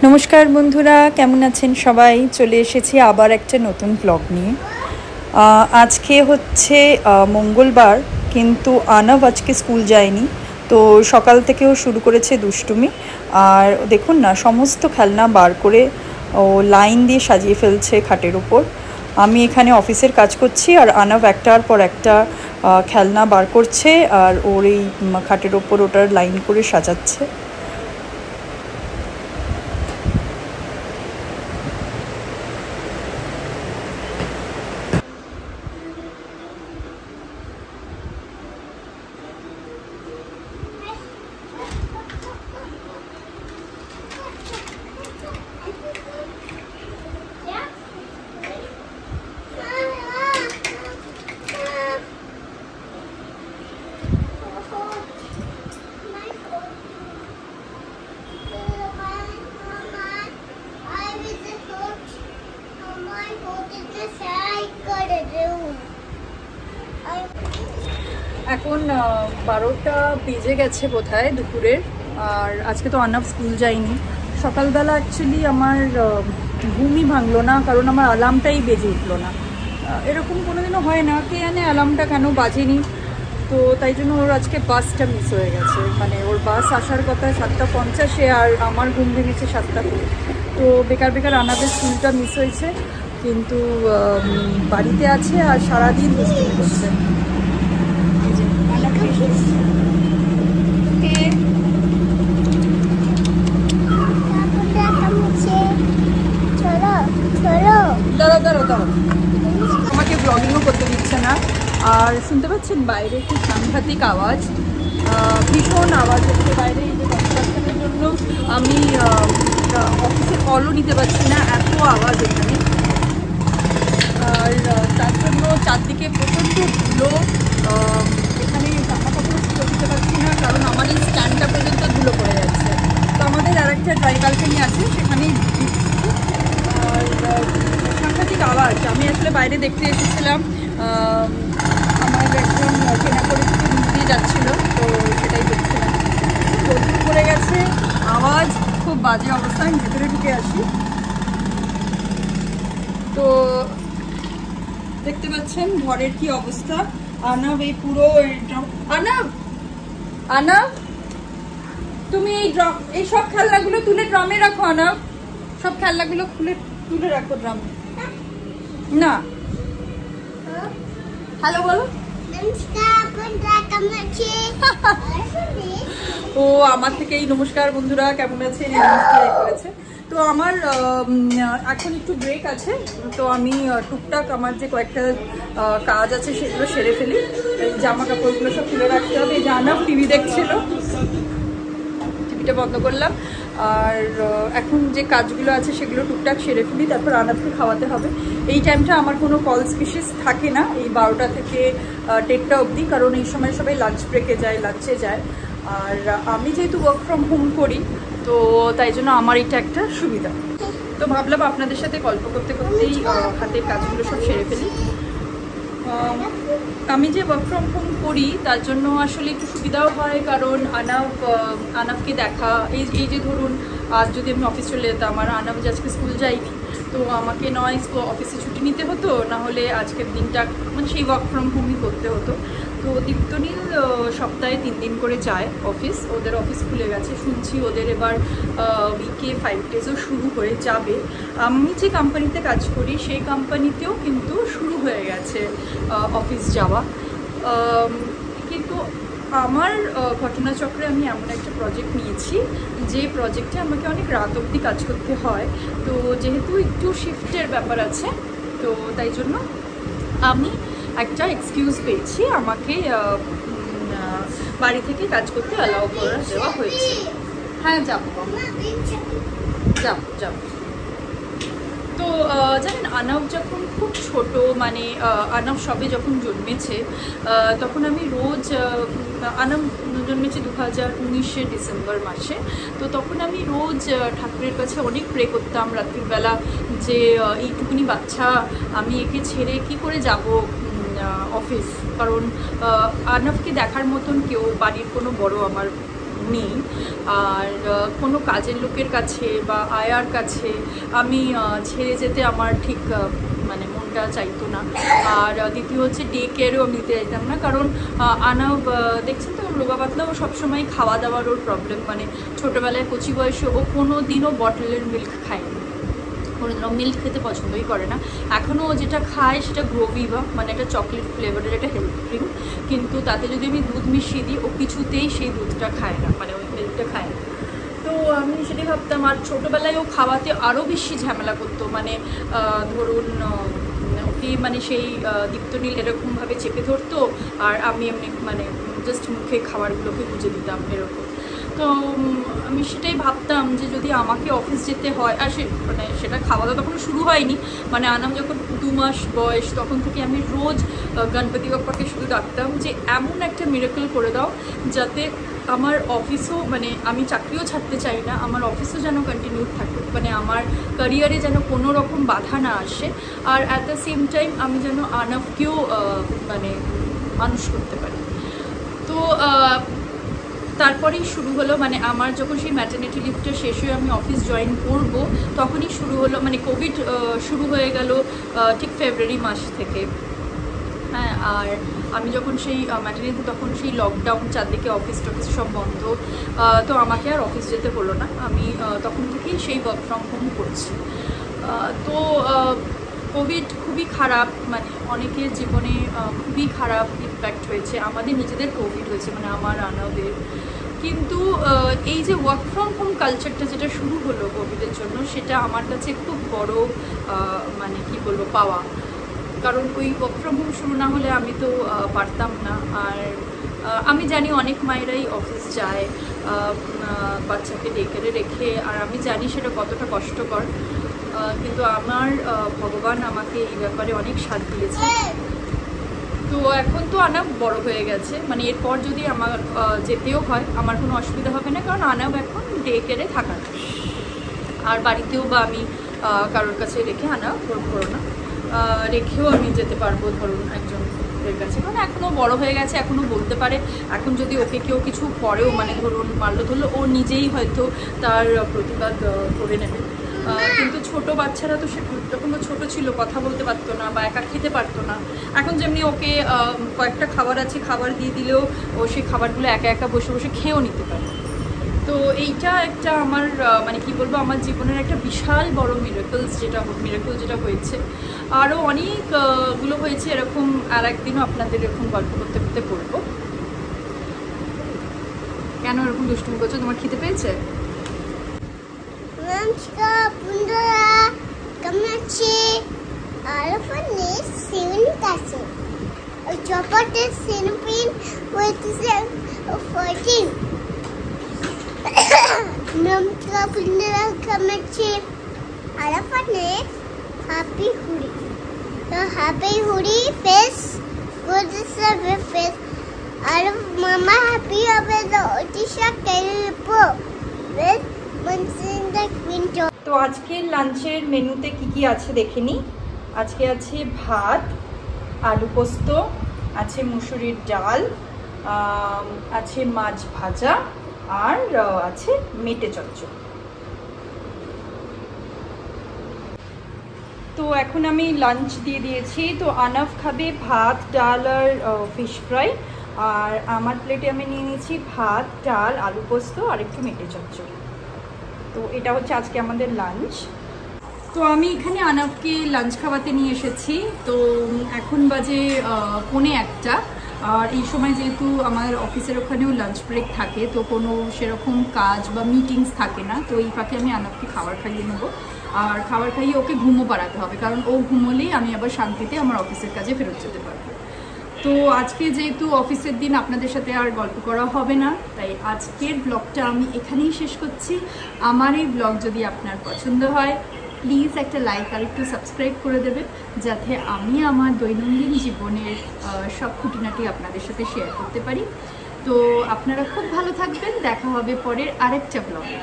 নমস্কার বন্ধুরা, কেমন আছেন সবাই? চলে এসেছি আবার একটা নতুন ব্লগ নিয়ে। আজকে হচ্ছে মঙ্গলবার, কিন্তু আনব আজকে স্কুল যায়নি। তো সকাল থেকেও শুরু করেছে দুষ্টুমি। আর দেখুন না, সমস্ত খেলনা বার করে ও লাইন দিয়ে সাজিয়ে ফেলছে খাটের উপর। আমি এখানে অফিসের কাজ করছি আর আনব একটার পর একটা খেলনা বার করছে আর ওর এই খাটের ওপর ওটার লাইন করে সাজাচ্ছে। এখন 12টা বেজে গেছে বোধহয় দুপুরের। আর আজকে তো আনব স্কুল যায়নি। সকালবেলা অ্যাকচুয়ালি আমার ঘুমই ভাঙলো না, কারণ আমার অ্যালার্মটাই বেজে উঠলো না। এরকম কোনোদিনও হয় না, কে জানে অ্যালার্মটা কেন বাজেনি। তো তাই জন্য ওর আজকে বাসটা মিস হয়ে গেছে। মানে ওর বাস আসার কথা 7:50, আর আমার ঘুম ভেঙেছে 7টা করে। তো বেকার বেকার আনাবের স্কুলটা মিস হয়েছে, কিন্তু বাড়িতে আছে আর সারাদিন দুষ্টুমি করছে। আমাকে ব্লগিংও করতে দিচ্ছে না। আর শুনতে পাচ্ছেন বাইরে কি সাংঘাতিক আওয়াজ, ভীষণ আওয়াজ হচ্ছে বাইরে। এই যে কনস্ট্রাকশনের জন্য আমি অফিসে কলও নিতে পারছি না, এত আওয়াজ এখানে। আর তার জন্য চারদিকে প্রচণ্ড ধুলো। এখানে জামা কাপড় ধুলো দিতে পারছি না, কারণ আমার এই স্ট্যান্ডটা পর্যন্ত ধুলো পড়ে যাচ্ছে। তো আমাদের আর একটা ড্রাই ব্যালকনি আছে, সেখানেই আর সাংঘাতিক আওয়াজ। আমি আসলে বাইরে দেখতে এসেছিলাম, আমার একজন কেনা করে দিয়ে যাচ্ছিলো, তো সেটাই দেখছিলাম। রোদ্দুর পড়ে গেছে, আওয়াজ খুব বাজে অবস্থা। আমি ভেতরে ঢুকে আসি। তো দেখতে পাচ্ছেন ঘরের কি অবস্থা। আনব এই পুরো আনব আনব তুমি এই সব খেলনাগুলো তুলে ড্রামে রাখো। আনব সব খেলনাগুলো তুলে রাখো ড্রামে। না, হ্যালো বলো। ও আমার থেকে এই নমস্কার বন্ধুরা, কেমন আছেন? করেছে। তো আমার এখন একটু ব্রেক আছে, তো আমি টুকটাক আমার যে কয়েকটা কাজ আছে সেগুলো সেরে ফেলি। এই জামা কাপড়গুলো সব তুলে রাখতে হবে। এই জানা টিভি দেখছিল, টিভিটা বন্ধ করলাম। আর এখন যে কাজগুলো আছে সেগুলো টুকটাক সেরে ফেলি, তারপর আনাবকে খাওয়াতে হবে। এই টাইমটা আমার কোনো কল স্পিসিস থাকে না, এই 12টা থেকে 1:30 অবধি, কারণ এই সময় সবাই লাঞ্চ ব্রেকে যায়, লাঞ্চে যায়। আর আমি যেহেতু ওয়ার্ক ফ্রম হোম করি, তো তাই জন্য আমার এটা একটা সুবিধা। তো ভাবলাম আপনাদের সাথে গল্প করতে করতেই হাতের কাজগুলো সব সেরে ফেলি। আমি যে ওয়ার্ক ফ্রম হোম করি তার জন্য আসলে একটু সুবিধাও হয়, কারণ আনাবকে দেখা, এই যে ধরুন আজ যদি আমি অফিস চলে যেতাম আর আনাব যে আজকে স্কুল যাইনি, তো আমাকে নয় অফিসে ছুটি নিতে হতো, না হলে আজকের দিনটা মানে সেই ওয়ার্ক ফ্রম হোমই করতে হতো। তো দীপ্তনীল সপ্তাহে 3 দিন করে যায় অফিস। ওদের অফিস খুলে গেছে শুনছি, ওদের এবার উইকে 5 ডেজও শুরু হয়ে যাবে। আমি যে কোম্পানিতে কাজ করি সেই কোম্পানিতেও কিন্তু শুরু হয়ে গেছে অফিস যাওয়া। কিন্তু আমার ঘটনাচক্রে আমি এমন একটা প্রজেক্ট নিয়েছি যে প্রজেক্টে আমাকে অনেক রাত অবধি কাজ করতে হয়। তো যেহেতু একটু শিফটের ব্যাপার আছে, তো তাই জন্য আমি একটা এক্সকিউজ পেয়েছি, আমাকে বাড়ি থেকে কাজ করতে অ্যালাউ করে দেওয়া হয়েছে। হ্যাঁ যাবো যাবো। তো জানেন, আনব যখন খুব ছোট, মানে আনব সবে যখন জন্মেছে, তখন আমি রোজ, আনব জন্মেছে 2019 ডিসেম্বর মাসে। তো তখন আমি রোজ ঠাকুরের কাছে অনেক প্রে করতাম রাত্রিবেলা, যে এইটুকুনি বাচ্চা, আমি একে ছেড়ে কি করে যাব অফিস। কারণ আনবকে দেখার মতন কেউ বাড়ির কোনো বড় আমার নেই। আর কোনো কাজের লোকের কাছে বা আয়ার কাছে আমি ছেড়ে যেতে আমার ঠিক মানে মনটা চাইতো না। আর দ্বিতীয় হচ্ছে ডে কেয়ারও আমি দিতে চাইতাম না, কারণ আনাব দেখছেন তো রোগা পাতলা, ও সবসময় খাওয়া দাওয়ার ওর প্রবলেম, মানে ছোটোবেলায় কচি বয়সে ও কোনো দিনও বটলের মিল্ক খায়নি, কোনোদিনও মিল্ক খেতে পছন্দই করে না। এখনও যেটা খায় সেটা গ্রোভিভা, মানে একটা চকলেট ফ্লেভারের একটা হেলথ ড্রিঙ্ক, কিন্তু তাতে যদি আমি দুধ মিশিয়ে দিই ও কিছুতেই সেই দুধটা খায় না, মানে ওই মিল্কটা খায় না। তো আমি সেটাই ভাবতাম। আর ছোটোবেলায় ও খাওয়াতে আরও বেশি ঝামেলা করতো, মানে ধরুন ওকে মানে সেই দীপ্তনীল এরকমভাবে চেপে ধরতো, আর আমি এমনি মানে জাস্ট মুখে খাবারগুলোকে গুঁজে দিতাম এরকম। তো আমি সেটাই ভাবতাম যে যদি আমাকে অফিস যেতে হয়, আর মানে সেটা খাওয়া দাওয়া তখন শুরু হয়নি, মানে আনাম যখন 2 মাস বয়স তখন থেকে আমি রোজ গণপতি বাপ্পাকে শুধু ডাকতাম যে এমন একটা মিরাকল করে দাও যাতে আমার অফিসও, মানে আমি চাকরিও ছাড়তে চাই না, আমার অফিসও যেন কন্টিনিউ থাকে, মানে আমার ক্যারিয়ারে যেন কোনো রকম বাধা না আসে, আর অ্যাট দ্য সেম টাইম আমি যেন আনাফকেও মানে মানুষ করতে পারি। তো তারপরেই শুরু হলো, মানে আমার যখন সেই ম্যাটারনিটি লিভটা শেষ হয়ে আমি অফিস জয়েন করব তখনই শুরু হলো, মানে কোভিড শুরু হয়ে গেল ঠিক ফেব্রুয়ারি মাস থেকে। হ্যাঁ, আর আমি যখন সেই ম্যাটারনিটি, তখন সেই লকডাউন, চারদিকে অফিস টফিস সব বন্ধ, তো আমাকে আর অফিস যেতে হলো না, আমি তখন থেকেই সেই ওয়ার্ক ফ্রম হোম করছি। তো কোভিড খুবই খারাপ, মানে অনেকের জীবনে খুবই খারাপ ইম্প্যাক্ট হয়েছে, আমাদের নিজেদের কোভিড হয়েছে, মানে আমার আনাদের। কিন্তু এই যে ওয়ার্ক ফ্রম হোম কালচারটা যেটা শুরু হলো কোভিডের জন্য, সেটা আমার কাছে খুব বড় মানে কি বলবো পাওয়া, কারণ ওই ওয়ার্ক ফ্রম হোম শুরু না হলে আমি তো পারতাম না। আর আমি জানি অনেক মায়েরাই অফিস যায় বাচ্চাকে ডেকে রেখে, আর আমি জানি সেটা কতটা কষ্টকর, কিন্তু আমার ভগবান আমাকে এই ব্যাপারে অনেক সাথ দিয়েছে। তো এখন তো আনাব বড় হয়ে গেছে, মানে এরপর যদি আমার যেতেও হয় আমার কোনো অসুবিধা হবে না, কারণ আনাব এখন ডে কেয়ারে থাকা না, আর বাড়িতেও বা আমি কারোর কাছে রেখে আনা করবো না, রেখেও আমি যেতে পারবো ধরুন একজনের কাছে, কারণ এখনও বড় হয়ে গেছে, এখনও বলতে পারে। এখন যদি ওকে কেউ কিছু করেও, মানে ধরুন মারলো ধরলো, ও নিজেই হয়তো তার প্রতিবাদ করে নেবে। কিন্তু ছোট বাচ্চারা তো সে যখন তো ছোটো ছিল কথা বলতে পারতো না বা একা খেতে পারতো না, এখন যেমনি ওকে কয়েকটা খাবার আছে, খাবার দিয়ে দিলেও ও সেই খাবারগুলো একা একা বসে বসে খেয়েও নিতে পারে। তো এইটা একটা আমার মানে কি বলবো, আমার জীবনের একটা বিশাল বড় মিরাকল যেটা হয়েছে। আরও অনেকগুলো হয়েছে এরকম, আর একদিনও আপনাদের এরকম গল্প করতে করতে করবো। কেন এরকম দুষ্টুমি করছো? তোমার খিদে পেয়েছে? বন্ধুরা কেমন আছে? আর ফোনে সিন কাছে ওই চপাতে সিনপিন হইতেছে 14 নমস্কার বন্ধুরা কেমন আছে? আর ফোনে হ্যাপি হুড়ি, তো হ্যাপি হুড়ি ফেস করতেছে ফেস, আর মামা হ্যাপি হবে তো ওটিশা কেলপো ফেস। তো আজকের লাঞ্চের মেনুতে কি কি আছে দেখে নিই। আজকে আছে ভাত, আলু পোস্ত, আছে মুসুরির ডাল, আছে মাছ ভাজা, আর আছে মেটে চচ্চড়ি। তো এখন আমি লাঞ্চ দিয়ে দিয়েছি। তো আনাফ খাবে ভাত, ডাল আর ফিশ ফ্রাই, আর আমার প্লেটে আমি নিয়ে নিয়েছি ভাত, ডাল, আলু পোস্ত আর একটু মেটে চচ্চড়ি। তো এটা হচ্ছে আজকে আমাদের লাঞ্চ। তো আমি এখানে আনাফকে লাঞ্চ খাওয়াতে নিয়ে এসেছি। তো এখন বাজে 1:45, আর এই সময় যেহেতু আমার অফিসের ওখানেও লাঞ্চ ব্রেক থাকে, তো কোনো সেরকম কাজ বা মিটিংস থাকে না, তো এই ফাঁকে আমি আনাফকে খাবার খাইয়ে নেবো, আর খাবার খাইয়ে ওকে ঘুমও পাড়াতে হবে, কারণ ও ঘুমোলেই আমি আবার শান্তিতে আমার অফিসের কাজে ফেরত যেতে পারবো। তো আজকে যেহেতু অফিসের দিন, আপনাদের সাথে আর গল্প করা হবে না, তাই আজকের ব্লগটা আমি এখানেই শেষ করছি। আমার এই ব্লগ যদি আপনার পছন্দ হয়, প্লিজ একটা লাইক আর একটু সাবস্ক্রাইব করে দেবেন, যাতে আমি আমার দৈনন্দিন জীবনের সব খুঁটিনাটি আপনাদের সাথে শেয়ার করতে পারি। তো আপনারা খুব ভালো থাকবেন, দেখা হবে পরের আরেকটা ব্লগে।